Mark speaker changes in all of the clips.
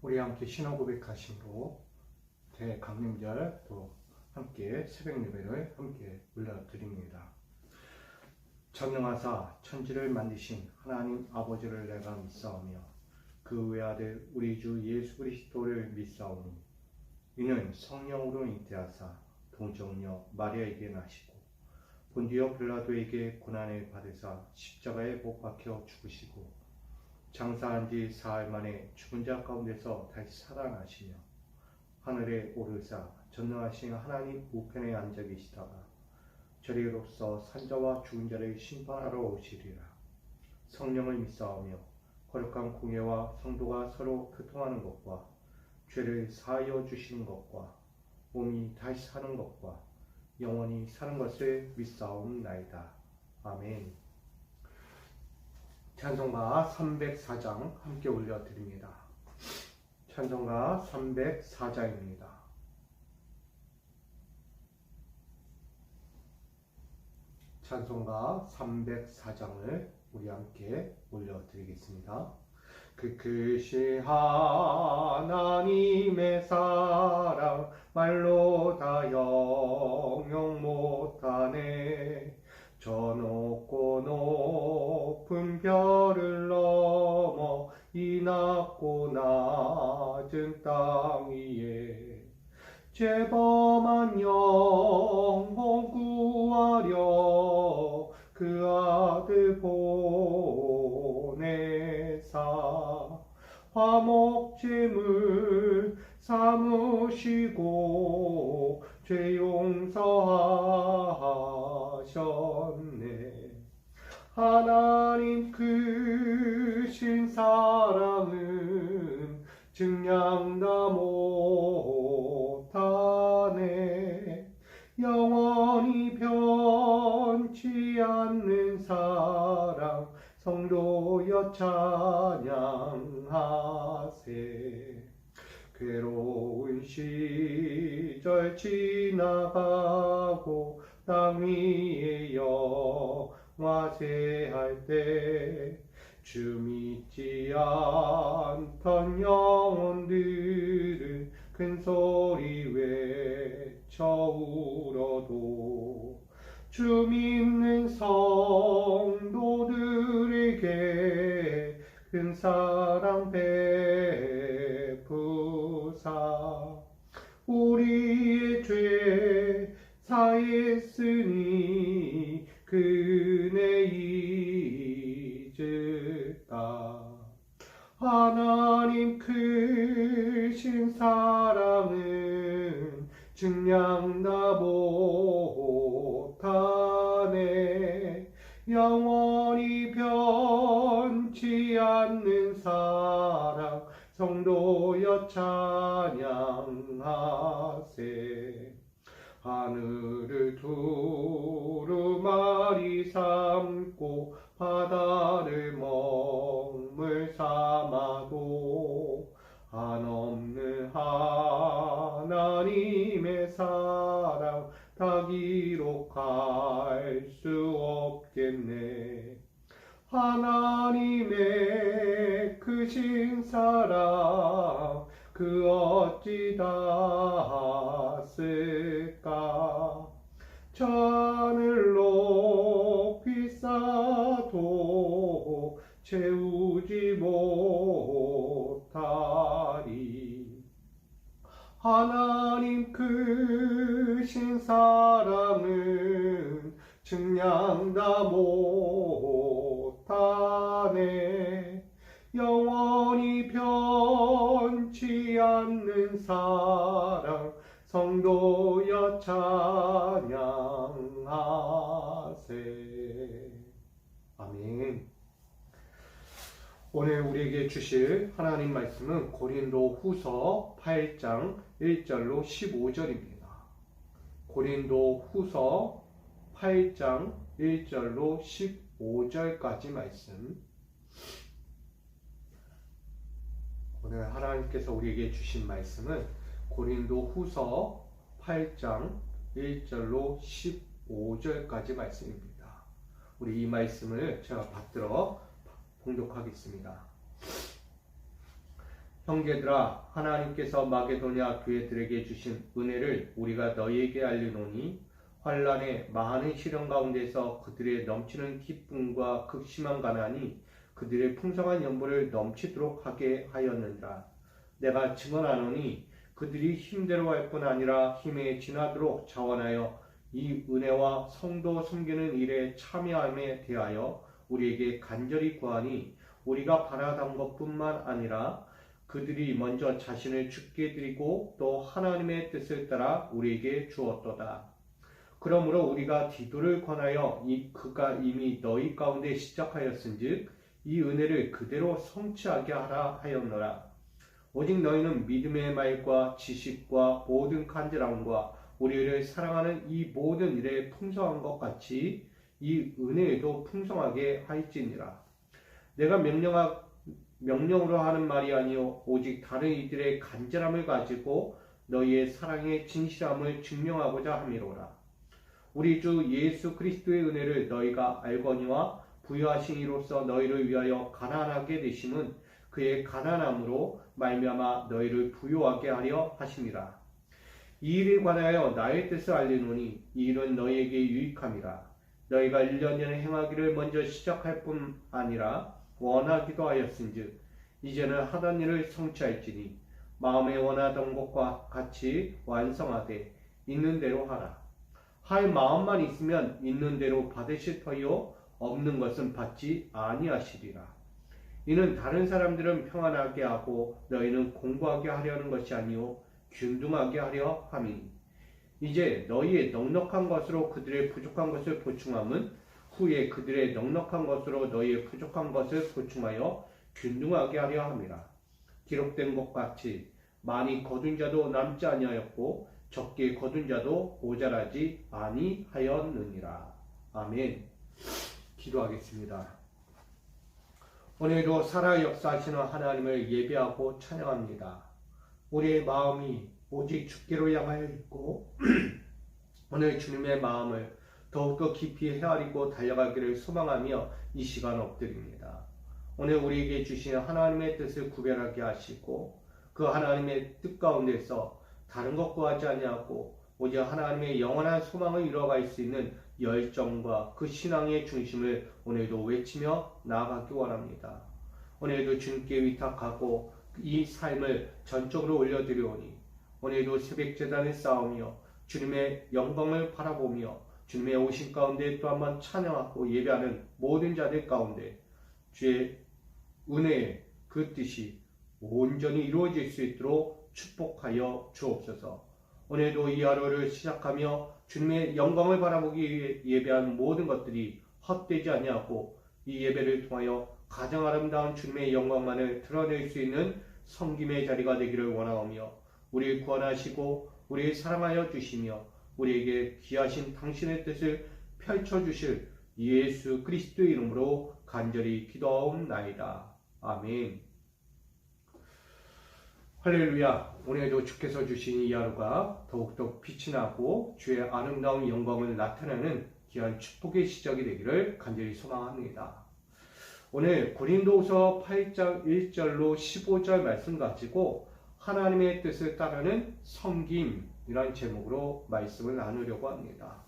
Speaker 1: 우리 함께 신앙 고백하심으로 대강림절 또 함께 새벽 예배를 함께 올려드립니다. 전능하사 천지를 만드신 하나님 아버지를 내가 믿사오며 그 외아들 우리 주 예수 그리스도를 믿사오니 이는 성령으로 잉태하사 동정녀 마리아에게 나시고 본디오 빌라도에게 고난을 받으사 십자가에 못 박혀 죽으시고 장사한 지 사흘 만에 죽은 자 가운데서 다시 살아나시며 하늘에 오르사 전능하신 하나님 우편에 앉아 계시다가 저리로서 산자와 죽은 자를 심판하러 오시리라. 성령을 믿사오며 거룩한 공예와 성도가 서로 교통하는 것과 죄를 사하여 주시는 것과 몸이 다시 사는 것과 영원히 사는 것을 믿사옵나이다. 아멘. 찬송가 304장 함께 올려드립니다. 찬송가 304장입니다. 찬송가 304장을 우리 함께 올려드리겠습니다. 그 크신 하나님의 사랑 말로 다 형용 못하네. 저 높고 높은 별을 넘어 이 낮고 낮은 땅 위에 죄범한 영혼 구하려 그 아들 보내사 화목제물 삼으시고 죄 용서하셨네. 하나님 크신 사랑은 증량 다 못하네. 영원히 변치 않는 사랑 성도여 찬양하세. 괴로운 시절 지나가고 땅 위에 영화제할 때 주 믿지 않던 영혼들은 큰 소리 외쳐 울어도 주 믿는 성도들에게 큰 사랑 베푸사 우리의 죄 사했으니 그네 잊을까. 하나님 크신 사랑은 증량 다 못하네. 영원히 변치 않는 사랑 성도여 찬양하세. 하늘을 두루마리 삼고 바다를 먹물 삼아도 한없는 하나님의 사랑 다 기록할 수 없겠네. 하나님의 크신 사랑 그 어찌 닿았을까. 하늘 높이 쌓아도 채우지 못하리. 하나님 크신 사랑은 증량 다 못하네. 영원히 변치 않는 사랑 성도여 찬양하세. 아멘. 오늘 우리에게 주실 하나님 말씀은 고린도 후서 8장 1절로 15절입니다. 고린도 후서 8장 1절로 15절까지 말씀. 오늘 하나님께서 우리에게 주신 말씀은 고린도 후서 8장 1절로 15절까지 말씀입니다. 우리 이 말씀을 제가 받들어 봉독하겠습니다. 형제들아, 하나님께서 마게도냐 교회들에게 주신 은혜를 우리가 너희에게 알리노니 환난의 많은 시련 가운데서 그들의 넘치는 기쁨과 극심한 가난이 그들의 풍성한 연보를 넘치도록 하게 하였느니라. 내가 증언하노니 그들이 힘대로 뿐 아니라 힘에 지나도록 자원하여 이 은혜와 성도 섬기는 일에 참여함에 대하여 우리에게 간절히 구하니 우리가 바라던 것뿐만 아니라 그들이 먼저 자신을 주께 드리고 또 하나님의 뜻을 따라 우리에게 주었도다. 그러므로 우리가 디도를 권하여 그가 이미 너희 가운데 시작하였은즉 이 은혜를 그대로 성취하게 하라 하였노라. 오직 너희는 믿음의 말과 지식과 모든 간절함과 우리를 사랑하는 이 모든 일에 풍성한 것 같이 이 은혜에도 풍성하게 하일지니라. 내가 명령으로 하는 말이 아니요 오직 다른 이들의 간절함을 가지고 너희의 사랑의 진실함을 증명하고자 함이로라. 우리 주 예수 그리스도의 은혜를 너희가 알거니와 부여하신 이로써 너희를 위하여 가난하게 되심은 그의 가난함으로 말미암아 너희를 부요하게 하려 하심이라. 이 일에 관하여 나의 뜻을 알리노니 이 일은 너희에게 유익함이라. 너희가 1년 전에 행하기를 먼저 시작할 뿐 아니라 원하기도 하였은즉 이제는 하던 일을 성취할지니 마음에 원하던 것과 같이 완성하되 있는 대로 하라. 할 마음만 있으면 있는 대로 받으실 터이요 없는 것은 받지 아니하시리라. 이는 다른 사람들은 평안하게 하고 너희는 공부하게 하려는 것이 아니요 균등하게 하려 함이니 이제 너희의 넉넉한 것으로 그들의 부족한 것을 보충함은 후에 그들의 넉넉한 것으로 너희의 부족한 것을 보충하여 균등하게 하려 함이라. 기록된 것 같이 많이 거둔 자도 남지 아니하였고 적게 거둔 자도 모자라지 아니하였느니라. 아멘. 기도하겠습니다. 오늘도 살아 역사하시는 하나님을 예배하고 찬양합니다. 우리의 마음이 오직 주께로 향하여 있고 오늘 주님의 마음을 더욱더 깊이 헤아리고 달려가기를 소망하며 이 시간 엎드립니다. 오늘 우리에게 주신 하나님의 뜻을 구별하게 하시고 그 하나님의 뜻 가운데서 다른 것 구하지 아니하고 오직 하나님의 영원한 소망을 이뤄갈 수 있는 열정과 그 신앙의 중심을 오늘도 외치며 나아가기 원합니다. 오늘도 주님께 위탁하고 이 삶을 전적으로 올려드리오니 오늘도 새벽 제단에 싸우며 주님의 영광을 바라보며 주님의 오신 가운데 또 한번 찬양하고 예배하는 모든 자들 가운데 주의 은혜의 그 뜻이 온전히 이루어질 수 있도록 축복하여 주옵소서. 오늘도 이 하루를 시작하며 주님의 영광을 바라보기 위해 예배한 모든 것들이 헛되지 아니하고 이 예배를 통하여 가장 아름다운 주님의 영광만을 드러낼 수 있는 섬김의 자리가 되기를 원하오며 우리를 구원하시고 우리를 사랑하여 주시며 우리에게 귀하신 당신의 뜻을 펼쳐주실 예수 그리스도의 이름으로 간절히 기도하옵나이다. 아멘. 할렐루야. 오늘도 주께서 주신 이 하루가 더욱더 빛이 나고 주의 아름다운 영광을 나타내는 귀한 축복의 시작이 되기를 간절히 소망합니다. 오늘 고린도후서 8장 1절로 15절 말씀 가지고 하나님의 뜻을 따르는 섬김이라는 제목으로 말씀을 나누려고 합니다.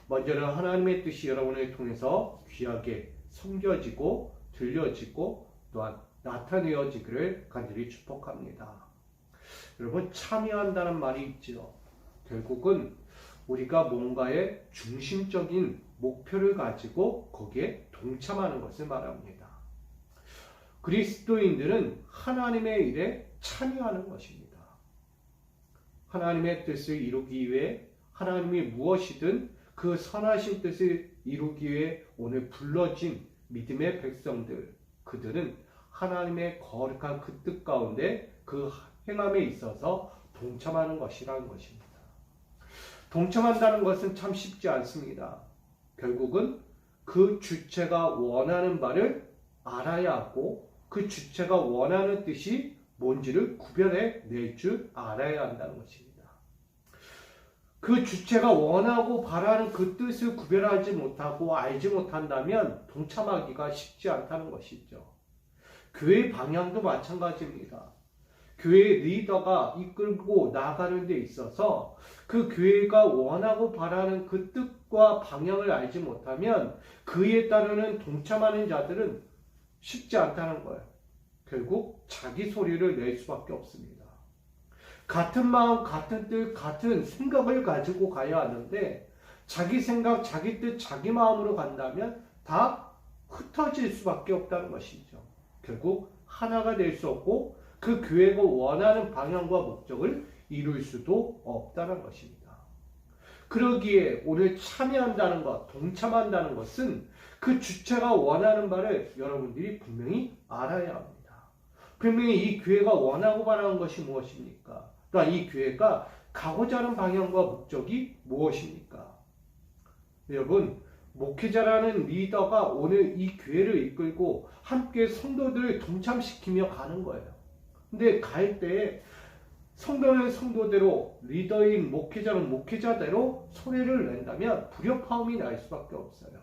Speaker 1: 먼저는 하나님의 뜻이 여러분을 통해서 귀하게 섬겨지고 들려지고 또한 나타내어지기를 간절히 축복합니다. 여러분, 참여한다는 말이 있죠. 결국은 우리가 뭔가의 중심적인 목표를 가지고 거기에 동참하는 것을 말합니다. 그리스도인들은 하나님의 일에 참여하는 것입니다. 하나님의 뜻을 이루기 위해 하나님이 무엇이든 그 선하신 뜻을 이루기 위해 오늘 불러진 믿음의 백성들, 그들은 하나님의 거룩한 그 뜻 가운데 그 행함에 있어서 동참하는 것이라는 것입니다. 동참한다는 것은 참 쉽지 않습니다. 결국은 그 주체가 원하는 바를 알아야 하고 그 주체가 원하는 뜻이 뭔지를 구별해 낼 줄 알아야 한다는 것입니다. 그 주체가 원하고 바라는 그 뜻을 구별하지 못하고 알지 못한다면 동참하기가 쉽지 않다는 것이죠. 교회 방향도 마찬가지입니다. 교회 리더가 이끌고 나가는 데 있어서 그 교회가 원하고 바라는 그 뜻과 방향을 알지 못하면 그에 따르는 동참하는 자들은 쉽지 않다는 거예요. 결국 자기 소리를 낼 수밖에 없습니다. 같은 마음, 같은 뜻, 같은 생각을 가지고 가야 하는데 자기 생각, 자기 뜻, 자기 마음으로 간다면 다 흩어질 수밖에 없다는 것이죠. 결국 하나가 될 수 없고 그 교회가 원하는 방향과 목적을 이룰 수도 없다는 것입니다. 그러기에 오늘 참여한다는 것, 동참한다는 것은 그 주체가 원하는 바를 여러분들이 분명히 알아야 합니다. 분명히 이 교회가 원하고 바라는 것이 무엇입니까? 또한 이 교회가 가고자 하는 방향과 목적이 무엇입니까? 여러분, 목회자라는 리더가 오늘 이 교회를 이끌고 함께 성도들을 동참시키며 가는 거예요. 근데 갈 때 성도는 성도대로, 리더인 목회자는 목회자대로 소리를 낸다면 불협화음이 날 수밖에 없어요.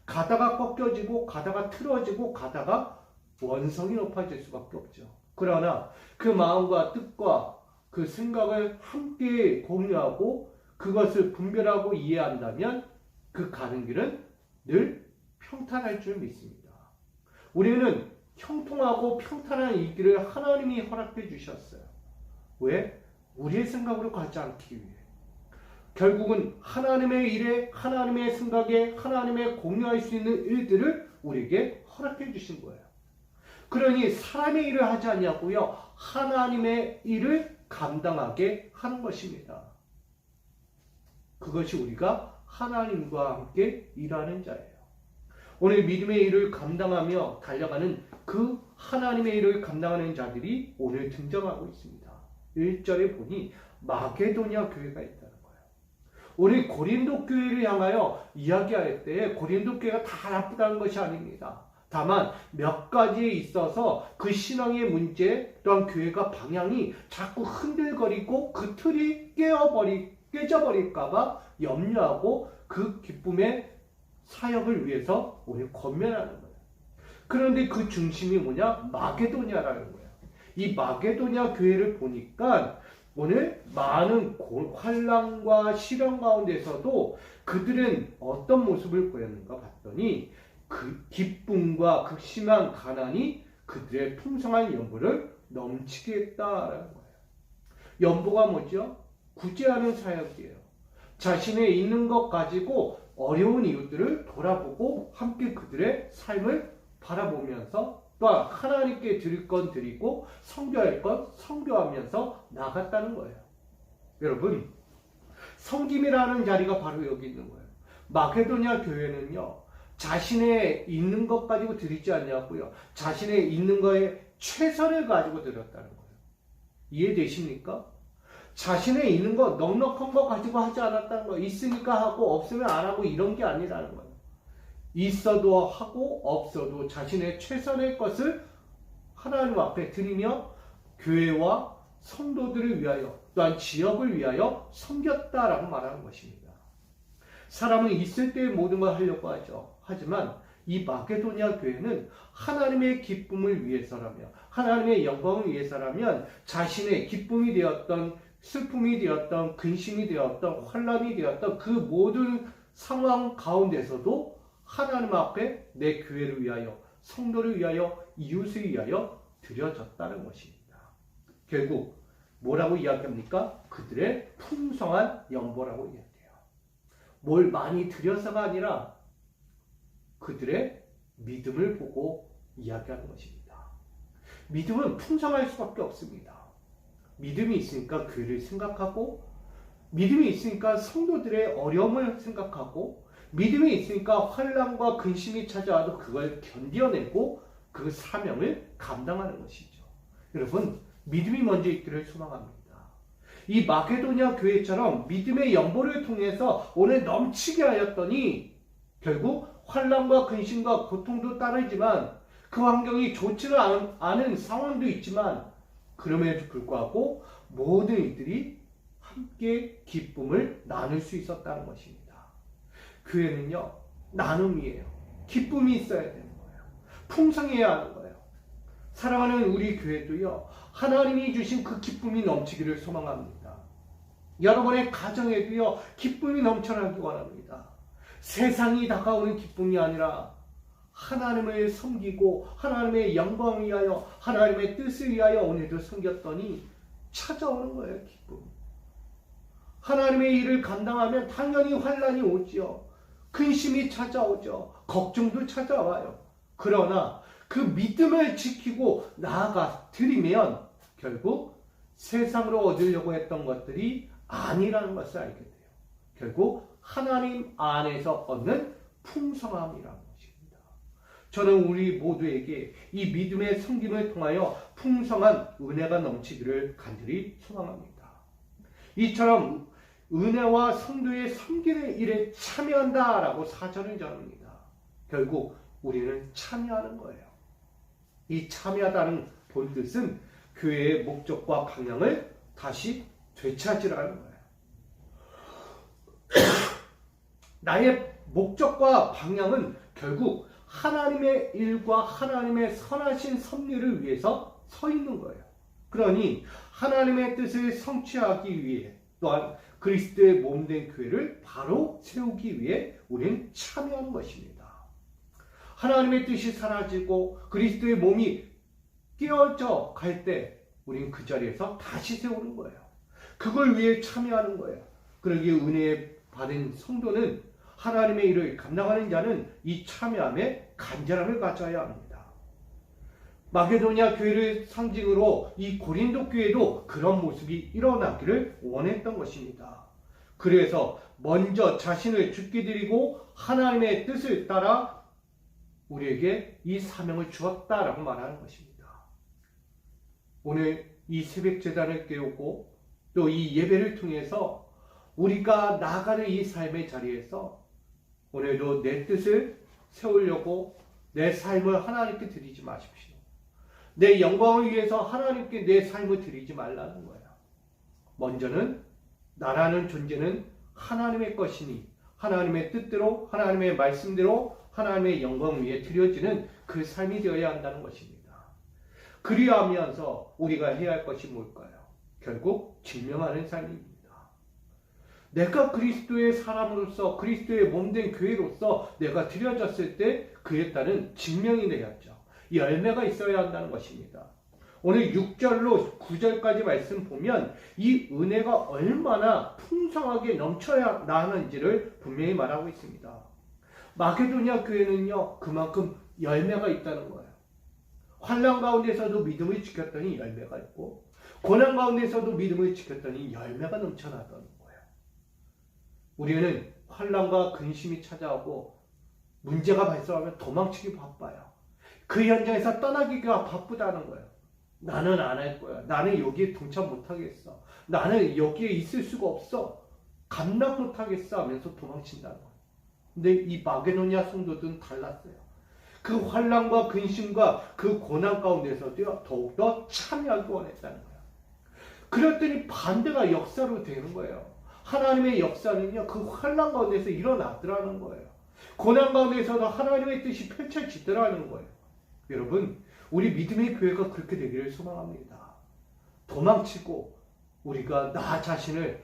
Speaker 1: 가다가 꺾여지고 가다가 틀어지고 가다가 원성이 높아질 수밖에 없죠. 그러나 그 마음과 뜻과 그 생각을 함께 공유하고 그것을 분별하고 이해한다면 그 가는 길은 늘 평탄할 줄 믿습니다. 우리는 형통하고 평탄한 이 길을 하나님이 허락해 주셨어요. 왜? 우리의 생각으로 가지 않기 위해. 결국은 하나님의 일에, 하나님의 생각에, 하나님의 공유할 수 있는 일들을 우리에게 허락해 주신 거예요. 그러니 사람의 일을 하지 않냐고요. 하나님의 일을 감당하게 하는 것입니다. 그것이 우리가 하나님과 함께 일하는 자예요. 오늘 믿음의 일을 감당하며 달려가는 그 하나님의 일을 감당하는 자들이 오늘 등장하고 있습니다. 1절에 보니 마게도냐 교회가 있다는 거예요. 오늘 고린도 교회를 향하여 이야기할 때 고린도 교회가 다 나쁘다는 것이 아닙니다. 다만 몇 가지에 있어서 그 신앙의 문제 또한 교회가 방향이 자꾸 흔들거리고 그 틀이 깨져버릴까 봐 염려하고 그 기쁨의 사역을 위해서 오늘 권면하는 거예요. 그런데 그 중심이 뭐냐? 마게도냐라는 거예요. 이 마게도냐 교회를 보니까 오늘 많은 환난과 시련 가운데서도 그들은 어떤 모습을 보였는가 봤더니 그 기쁨과 극심한 가난이 그들의 풍성한 연보를 넘치게 했다라는 거예요. 연보가 뭐죠? 구제하는 사역이에요. 자신의 있는 것 가지고 어려운 이웃들을 돌아보고 함께 그들의 삶을 바라보면서 또한 하나님께 드릴 건 드리고 섬겨야 할 건 섬겨하면서 나갔다는 거예요. 여러분, 섬김이라는 자리가 바로 여기 있는 거예요. 마게도냐 교회는요, 자신의 있는 것 가지고 드리지 않냐고요. 자신의 있는 거에 최선을 가지고 드렸다는 거예요. 이해되십니까? 자신의 있는 거, 넉넉한 거 가지고 하지 않았다는 거예요. 있으니까 하고 없으면 안 하고 이런 게 아니라는 거예요. 있어도 하고 없어도 자신의 최선의 것을 하나님 앞에 드리며 교회와 성도들을 위하여 또한 지역을 위하여 섬겼다라고 말하는 것입니다. 사람은 있을 때의 모든 걸 하려고 하죠. 하지만 이 마게도냐 교회는 하나님의 기쁨을 위해서라며 하나님의 영광을 위해서라면 자신의 기쁨이 되었던 슬픔이 되었던 근심이 되었던 환난이 되었던 그 모든 상황 가운데서도 하나님 앞에 내 교회를 위하여 성도를 위하여 이웃을 위하여 드려졌다는 것입니다. 결국 뭐라고 이야기합니까? 그들의 풍성한 연보라고 이야기해요. 뭘 많이 드려서가 아니라 그들의 믿음을 보고 이야기하는 것입니다. 믿음은 풍성할 수밖에 없습니다. 믿음이 있으니까 교회를 생각하고 믿음이 있으니까 성도들의 어려움을 생각하고 믿음이 있으니까 환난과 근심이 찾아와도 그걸 견뎌내고 그 사명을 감당하는 것이죠. 여러분, 믿음이 먼저 있기를 소망합니다. 이 마게도냐 교회처럼 믿음의 연보를 통해서 오늘 넘치게 하였더니 결국 환난과 근심과 고통도 따르지만 그 환경이 좋지는 않은 상황도 있지만 그럼에도 불구하고 모든 이들이 함께 기쁨을 나눌 수 있었다는 것입니다. 교회는요, 나눔이에요. 기쁨이 있어야 되는 거예요. 풍성해야 하는 거예요. 사랑하는 우리 교회도요, 하나님이 주신 그 기쁨이 넘치기를 소망합니다. 여러분의 가정에도요, 기쁨이 넘쳐나기 원합니다. 세상이 다가오는 기쁨이 아니라 하나님을 섬기고 하나님의 영광을 위하여 하나님의 뜻을 위하여 오늘도 섬겼더니 찾아오는 거예요, 기쁨. 하나님의 일을 감당하면 당연히 환난이 오지요. 근심이 찾아오죠. 걱정도 찾아와요. 그러나 그 믿음을 지키고 나아가 드리면 결국 세상으로 얻으려고 했던 것들이 아니라는 것을 알게 돼요. 결국 하나님 안에서 얻는 풍성함이라는 것입니다. 저는 우리 모두에게 이 믿음의 섬김을 통하여 풍성한 은혜가 넘치기를 간절히 소망합니다. 이처럼 은혜와 성도의 섬기는 일에 참여한다라고 사절은 전합니다. 결국 우리는 참여하는 거예요. 이 참여하다는 본뜻은 교회의 목적과 방향을 다시 되찾으라는 거예요. 나의 목적과 방향은 결국 하나님의 일과 하나님의 선하신 섭리를 위해서 서 있는 거예요. 그러니 하나님의 뜻을 성취하기 위해 또한 그리스도의 몸된 교회를 바로 세우기 위해 우리는 참여하는 것입니다. 하나님의 뜻이 사라지고 그리스도의 몸이 깨어져 갈 때 우리는 그 자리에서 다시 세우는 거예요. 그걸 위해 참여하는 거예요. 그러기에 은혜 받은 성도는 하나님의 일을 감당하는 자는 이 참여함에 간절함을 가져야 합니다. 마게도냐 교회를 상징으로 이 고린도 교회도 그런 모습이 일어나기를 원했던 것입니다. 그래서 먼저 자신을 죽게 드리고 하나님의 뜻을 따라 우리에게 이 사명을 주었다라고 말하는 것입니다. 오늘 이 새벽 제단을 깨우고 또 이 예배를 통해서 우리가 나아가는 이 삶의 자리에서 오늘도 내 뜻을 세우려고 내 삶을 하나님께 드리지 마십시오. 내 영광을 위해서 하나님께 내 삶을 드리지 말라는 거예요. 먼저는 나라는 존재는 하나님의 것이니 하나님의 뜻대로 하나님의 말씀대로 하나님의 영광 위에 드려지는 그 삶이 되어야 한다는 것입니다. 그리하면서 우리가 해야 할 것이 뭘까요? 결국 증명하는 삶입니다. 내가 그리스도의 사람으로서 그리스도의 몸된 교회로서 내가 드려졌을 때 그에 따른 증명이 되었죠. 열매가 있어야 한다는 것입니다. 오늘 6절로 9절까지 말씀 보면 이 은혜가 얼마나 풍성하게 넘쳐야 나는지를 분명히 말하고 있습니다. 마게도냐 교회는요, 그만큼 열매가 있다는 거예요. 환난 가운데서도 믿음을 지켰더니 열매가 있고 고난 가운데서도 믿음을 지켰더니 열매가 넘쳐나던 거예요. 우리는 환난과 근심이 찾아오고 문제가 발생하면 도망치기 바빠요. 그 현장에서 떠나기가 바쁘다는 거예요. 나는 안 할 거야. 나는 여기에 동참 못하겠어. 나는 여기에 있을 수가 없어. 감당 못하겠어 하면서 도망친다는 거예요. 근데 이 마게도냐 성도들은 달랐어요. 그 환난과 근심과 그 고난 가운데서도 더욱더 참여하기 원했다는 거예요. 그랬더니 반대가 역사로 되는 거예요. 하나님의 역사는요, 그 환난 가운데서 일어나더라는 거예요. 고난 가운데서도 하나님의 뜻이 펼쳐지더라는 거예요. 여러분, 우리 믿음의 교회가 그렇게 되기를 소망합니다. 도망치고 우리가 나 자신을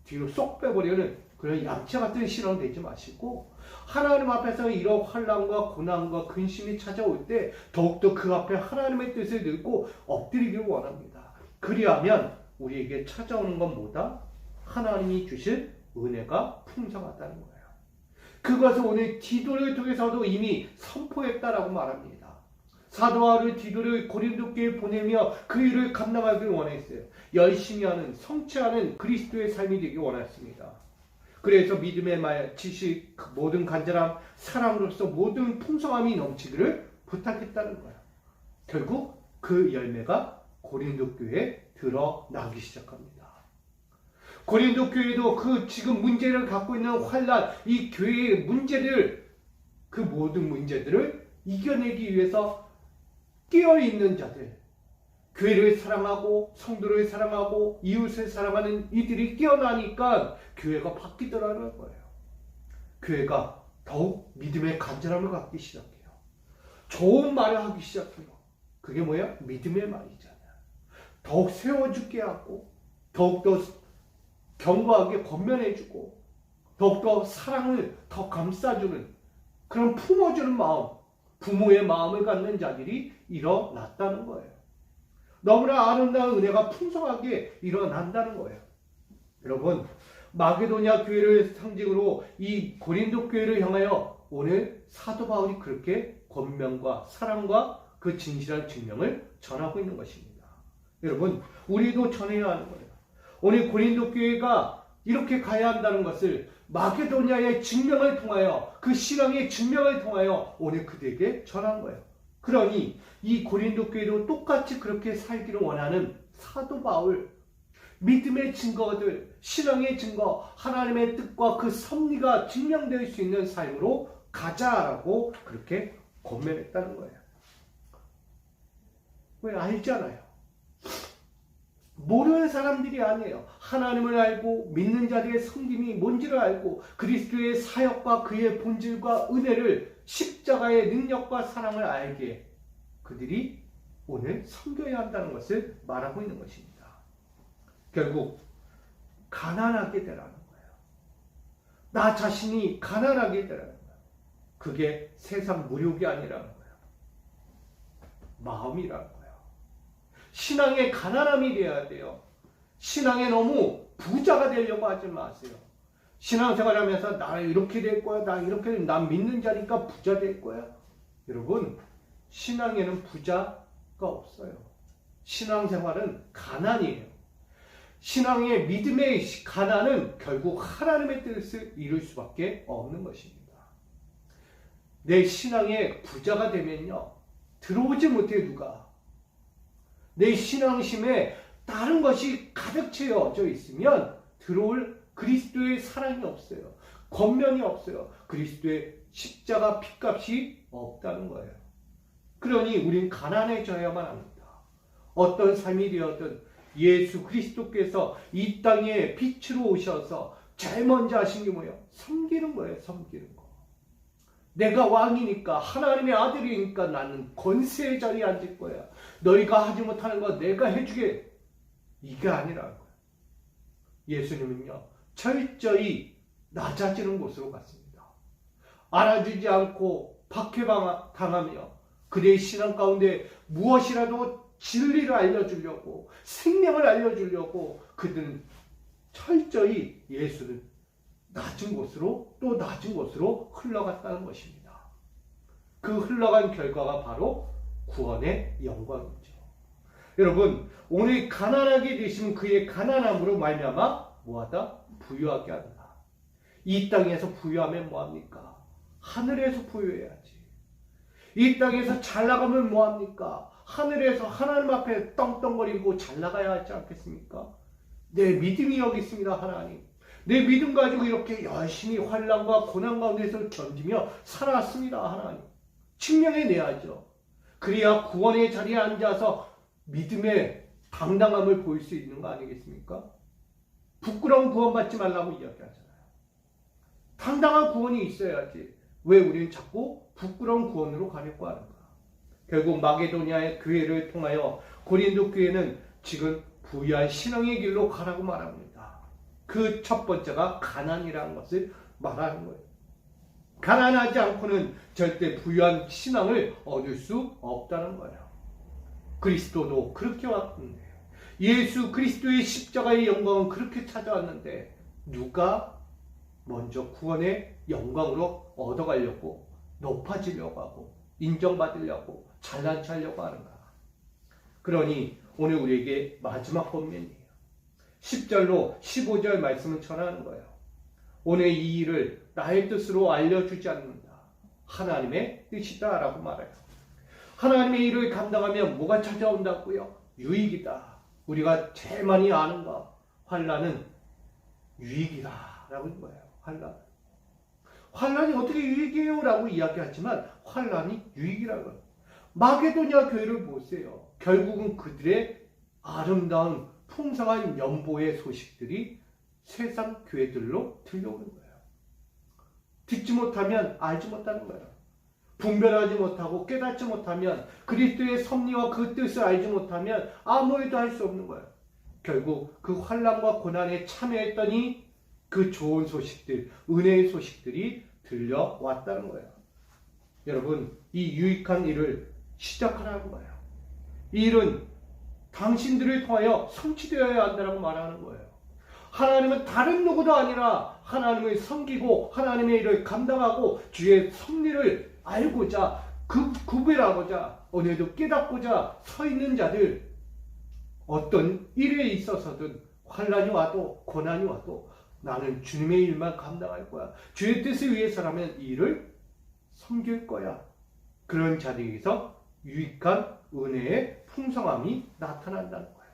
Speaker 1: 뒤로 쏙 빼버리는 그런 양치 같은 신앙 되지 마시고 하나님 앞에서 이런 환난과 고난과 근심이 찾아올 때 더욱더 그 앞에 하나님의 뜻을 들고 엎드리기를 원합니다. 그리하면 우리에게 찾아오는 건 뭐다? 하나님이 주실 은혜가 풍성하다는 거예요. 그것을 오늘 디도를 통해서도 이미 선포했다라고 말합니다. 사도 바울은 디도를 고린도 교회에 보내며 그 일을 감당하길 원했어요. 열심히 하는, 성취하는 그리스도의 삶이 되길 원했습니다. 그래서 믿음의 말, 지식, 모든 간절함, 사랑으로서 모든 풍성함이 넘치기를 부탁했다는 거예요. 결국 그 열매가 고린도 교회에 드러나기 시작합니다. 고린도 교회도 그 지금 문제를 갖고 있는 환난, 이 교회의 문제들, 그 모든 문제들을 이겨내기 위해서 깨어있는 자들, 교회를 사랑하고 성도를 사랑하고 이웃을 사랑하는 이들이 깨어나니까 교회가 바뀌더라는 거예요. 교회가 더욱 믿음의 간절함을 갖기 시작해요. 좋은 말을 하기 시작해요. 그게 뭐야? 믿음의 말이잖아. 더욱 세워주게 하고 더욱더 견고하게 권면해주고 더욱더 사랑을 더 감싸주는 그런 품어주는 마음, 부모의 마음을 갖는 자들이 일어났다는 거예요. 너무나 아름다운 은혜가 풍성하게 일어난다는 거예요. 여러분, 마게도냐 교회를 상징으로 이 고린도 교회를 향하여 오늘 사도 바울이 그렇게 권면과 사랑과 그 진실한 증명을 전하고 있는 것입니다. 여러분, 우리도 전해야 하는 거예요. 오늘 고린도 교회가 이렇게 가야 한다는 것을 마게도냐의 증명을 통하여, 그 신앙의 증명을 통하여 오늘 그들에게 전한 거예요. 그러니 이 고린도 교회도 똑같이 그렇게 살기를 원하는 사도 바울, 믿음의 증거들, 신앙의 증거, 하나님의 뜻과 그 섭리가 증명될 수 있는 삶으로 가자라고 그렇게 권면했다는 거예요. 왜? 알잖아요. 모르는 사람들이 아니에요. 하나님을 알고 믿는 자들의 섬김이 뭔지를 알고 그리스도의 사역과 그의 본질과 은혜를, 십자가의 능력과 사랑을 알기에 그들이 오늘 섬겨야 한다는 것을 말하고 있는 것입니다. 결국 가난하게 되라는 거예요. 나 자신이 가난하게 되라는 거예요. 그게 세상 무력이 아니라는 거예요. 마음이라는 거예요. 신앙의 가난함이 되어야 돼요. 신앙에 너무 부자가 되려고 하지 마세요. 신앙생활하면서 나 이렇게 될 거야, 난 믿는 자니까 부자 될 거야. 여러분, 신앙에는 부자가 없어요. 신앙생활은 가난이에요. 신앙의 믿음의 가난은 결국 하나님의 뜻을 이룰 수밖에 없는 것입니다. 내 신앙의 부자가 되면요, 들어오지 못해 누가. 내 신앙심에 다른 것이 가득 채워져 있으면 들어올 그리스도의 사랑이 없어요. 권면이 없어요. 그리스도의 십자가 피값이 없다는 거예요. 그러니 우린 가난해져야만 합니다. 어떤 삶이 되었든 예수 그리스도께서 이 땅에 빛으로 오셔서 제일 먼저 하신 게 뭐예요? 섬기는 거예요. 섬기는 거. 내가 왕이니까, 하나님의 아들이니까 나는 권세의 자리에 앉을 거야. 너희가 하지 못하는 거 내가 해주게. 이게 아니라는 거예요. 예수님은요, 철저히 낮아지는 곳으로 갔습니다. 알아주지 않고 박해당하며 그대의 신앙 가운데 무엇이라도 진리를 알려주려고, 생명을 알려주려고 그들은 철저히 예수는 낮은 곳으로 또 낮은 곳으로 흘러갔다는 것입니다. 그 흘러간 결과가 바로 구원의 영광이죠. 여러분, 오늘 가난하게 되신 그의 가난함으로 말미암아 뭐하다? 부유하게 한다. 이 땅에서 부유하면 뭐합니까? 하늘에서 부유해야지. 이 땅에서 잘 나가면 뭐합니까? 하늘에서 하나님 앞에 떵떵거리고 잘 나가야 하지 않겠습니까? 내 믿음이 여기 있습니다. 하나님, 내 믿음 가지고 이렇게 열심히 환난과 고난 가운데서 견디며 살아왔습니다. 하나님, 증명해내야죠. 그래야 구원의 자리에 앉아서 믿음의 당당함을 보일 수 있는 거 아니겠습니까? 부끄러운 구원 받지 말라고 이야기하잖아요. 당당한 구원이 있어야지. 왜 우리는 자꾸 부끄러운 구원으로 가려고 하는가? 결국 마게도냐의 교회를 통하여 고린도 교회는 지금 부유한 신앙의 길로 가라고 말합니다. 그 첫 번째가 가난이라는 것을 말하는 거예요. 가난하지 않고는 절대 부유한 신앙을 얻을 수 없다는 거예요. 그리스도도 그렇게 왔는데, 예수 그리스도의 십자가의 영광은 그렇게 찾아왔는데 누가 먼저 구원의 영광으로 얻어가려고, 높아지려고 하고 인정받으려고 잘난 척하려고 하는가? 그러니 오늘 우리에게 마지막 권면이에요. 10절로 15절 말씀을 전하는 거예요. 오늘 이 일을 나의 뜻으로 알려주지 않는다. 하나님의 뜻이다 라고 말해요. 하나님의 일을 감당하면 뭐가 찾아온다고요? 유익이다. 우리가 제일 많이 아는 거, 환난은 유익이다 라고 하는 거예요. 환난이 어떻게 유익이에요? 라고 이야기하지만 환난이 유익이라고 해요. 마게도냐 교회를 보세요. 결국은 그들의 아름다운 풍성한 연보의 소식들이 세상 교회들로 들려오는 거예요. 듣지 못하면 알지 못하는 거예요. 분별하지 못하고 깨닫지 못하면 그리스도의 섭리와 그 뜻을 알지 못하면 아무 일도 할 수 없는 거예요. 결국 그 환난과 고난에 참여했더니 그 좋은 소식들, 은혜의 소식들이 들려왔다는 거예요. 여러분, 이 유익한 일을 시작하라는 거예요. 이 일은 당신들을 통하여 성취되어야 한다고 말하는 거예요. 하나님은 다른 누구도 아니라 하나님을 섬기고 하나님의 일을 감당하고 주의 섭리를 알고자 구별하고자 오늘도 깨닫고자 서 있는 자들, 어떤 일에 있어서든 환난이 와도 고난이 와도 나는 주님의 일만 감당할 거야. 주의 뜻을 위해서라면 이 일을 섬길 거야. 그런 자리에서 유익한 은혜의 풍성함이 나타난다는 거예요.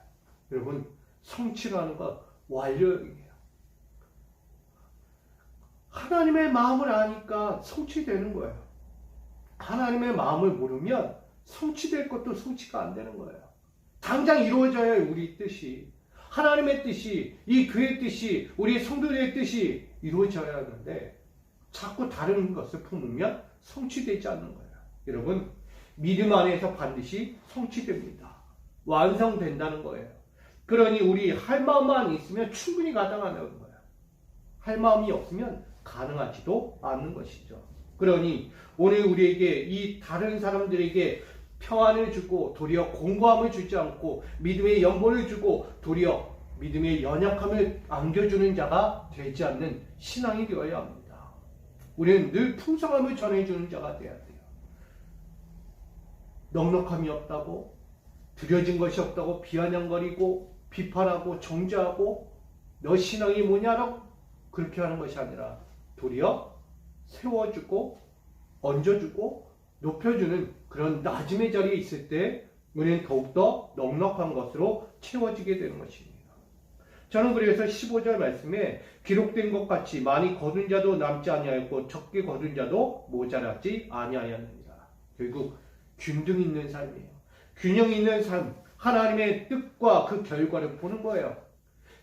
Speaker 1: 여러분, 성취라는 건 완료이에요. 하나님의 마음을 아니까 성취되는 거예요. 하나님의 마음을 모르면 성취될 것도 성취가 안 되는 거예요. 당장 이루어져야 해요. 우리 뜻이. 하나님의 뜻이, 이 교회의 뜻이, 우리 성도들의 뜻이 이루어져야 하는데 자꾸 다른 것을 품으면 성취되지 않는 거예요. 여러분, 믿음 안에서 반드시 성취됩니다. 완성된다는 거예요. 그러니 우리 할 마음만 있으면 충분히 가능하다는 거예요. 할 마음이 없으면 가능하지도 않는 것이죠. 그러니 오늘 우리에게 이 다른 사람들에게 평안을 주고 도리어 공고함을 주지 않고 믿음의 연보를 주고 도리어 믿음의 연약함을 안겨주는 자가 되지 않는 신앙이 되어야 합니다. 우리는 늘 풍성함을 전해주는 자가 되어야 돼요. 넉넉함이 없다고, 드려진 것이 없다고 비아냥거리고 비판하고 정죄하고 너 신앙이 뭐냐라고 그렇게 하는 것이 아니라 도리어 세워주고 얹어주고 높여주는 그런 낮음의 자리에 있을 때 우리는 더욱더 넉넉한 것으로 채워지게 되는 것입니다. 저는 그래서 15절 말씀에 기록된 것 같이 많이 거둔 자도 남지 아니하였고 적게 거둔 자도 모자라지 아니하였느니라. 결국 균등 있는 삶이에요. 균형 있는 삶, 하나님의 뜻과 그 결과를 보는 거예요.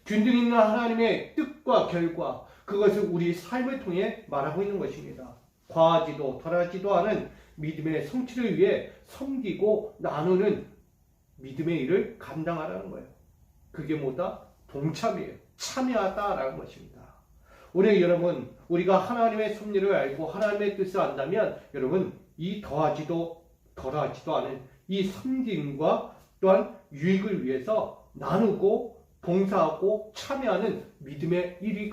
Speaker 1: 균등 있는 하나님의 뜻과 결과, 그것을 우리 삶을 통해 말하고 있는 것입니다. 과하지도 덜하지도 않은 믿음의 성취를 위해 섬기고 나누는 믿음의 일을 감당하라는 거예요. 그게 뭐다? 동참이에요. 참여하다라는 것입니다. 오늘 여러분, 우리가 하나님의 섭리를 알고 하나님의 뜻을 안다면 여러분, 이 더하지도 덜하지도 않은 이 섬김과 또한 유익을 위해서 나누고 봉사하고 참여하는 믿음의 일이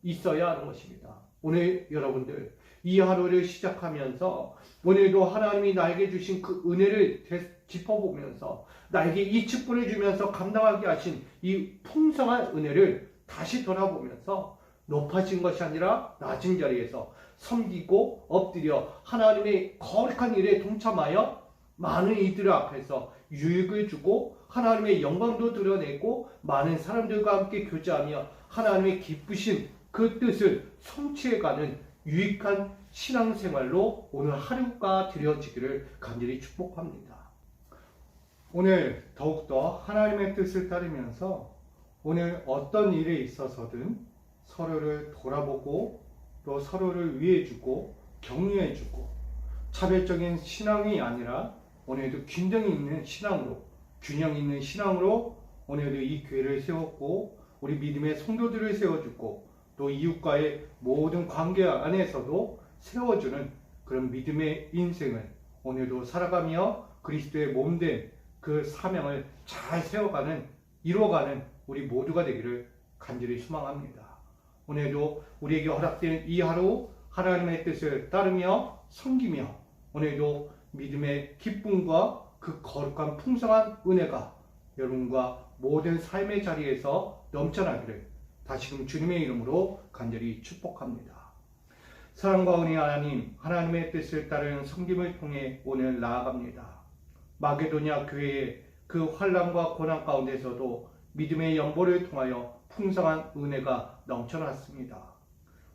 Speaker 1: 있어야 하는 것입니다. 오늘 여러분들 이 하루를 시작하면서 오늘도 하나님이 나에게 주신 그 은혜를 짚어보면서 나에게 이 직분을 주면서 감당하게 하신 이 풍성한 은혜를 다시 돌아보면서 높아진 것이 아니라 낮은 자리에서 섬기고 엎드려 하나님의 거룩한 일에 동참하여 많은 이들 앞에서 유익을 주고 하나님의 영광도 드러내고 많은 사람들과 함께 교제하며 하나님의 기쁘신 그 뜻을 성취해가는 유익한 신앙생활로 오늘 하루가 되어지기를 간절히 축복합니다. 오늘 더욱더 하나님의 뜻을 따르면서 오늘 어떤 일에 있어서든 서로를 돌아보고 또 서로를 위해주고 격려해주고 차별적인 신앙이 아니라 오늘도 균형이 있는 신앙으로, 균형 있는 신앙으로 오늘도 이 교회를 세웠고 우리 믿음의 성도들을 세워주고 또 이웃과의 모든 관계 안에서도 세워주는 그런 믿음의 인생을 오늘도 살아가며 그리스도의 몸된 그 사명을 잘 세워가는, 이루어가는 우리 모두가 되기를 간절히 소망합니다. 오늘도 우리에게 허락된 이 하루 하나님의 뜻을 따르며 섬기며 오늘도 믿음의 기쁨과 그 거룩한 풍성한 은혜가 여러분과 모든 삶의 자리에서 넘쳐나기를 다시금 주님의 이름으로 간절히 축복합니다. 사랑과 은혜 하나님, 하나님의 뜻을 따르는 섬김을 통해 오늘 나아갑니다. 마게도냐 교회의 그 환난과 고난 가운데서도 믿음의 연보를 통하여 풍성한 은혜가 넘쳐났습니다.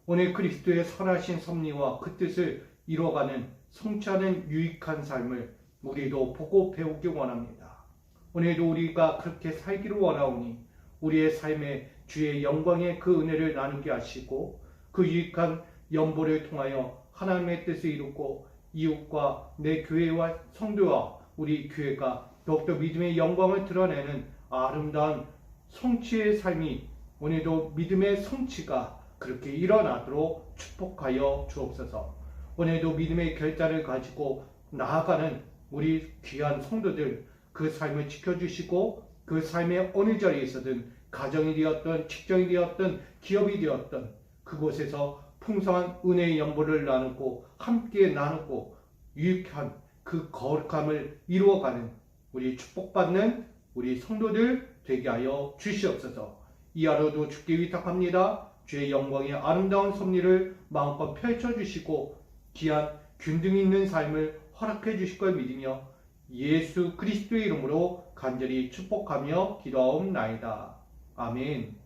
Speaker 1: 오늘 그리스도의 선하신 섭리와 그 뜻을 이루어가는 성취하는 유익한 삶을 우리도 보고 배우기 원합니다. 오늘도 우리가 그렇게 살기를 원하오니 우리의 삶에 주의 영광의 그 은혜를 나누게 하시고 그 유익한 연보를 통하여 하나님의 뜻을 이루고 이웃과 내 교회와 성도와 우리 교회가 더욱더 믿음의 영광을 드러내는 아름다운 성취의 삶이 오늘도 믿음의 성취가 그렇게 일어나도록 축복하여 주옵소서. 오늘도 믿음의 결단을 가지고 나아가는 우리 귀한 성도들 그 삶을 지켜주시고 그 삶의 어느 자리에 있어든 가정이 되었던 직장이 되었던 기업이 되었던 그곳에서 풍성한 은혜의 연보를 나누고 함께 나누고 유익한 그 거룩함을 이루어가는 우리 축복받는 우리 성도들 되게 하여 주시옵소서. 이 하루도 주께 위탁합니다. 주의 영광의 아름다운 섭리를 마음껏 펼쳐주시고 귀한 균등 있는 삶을 허락해 주실 걸 믿으며 예수 그리스도의 이름으로 간절히 축복하며 기도하옵나이다. 아멘.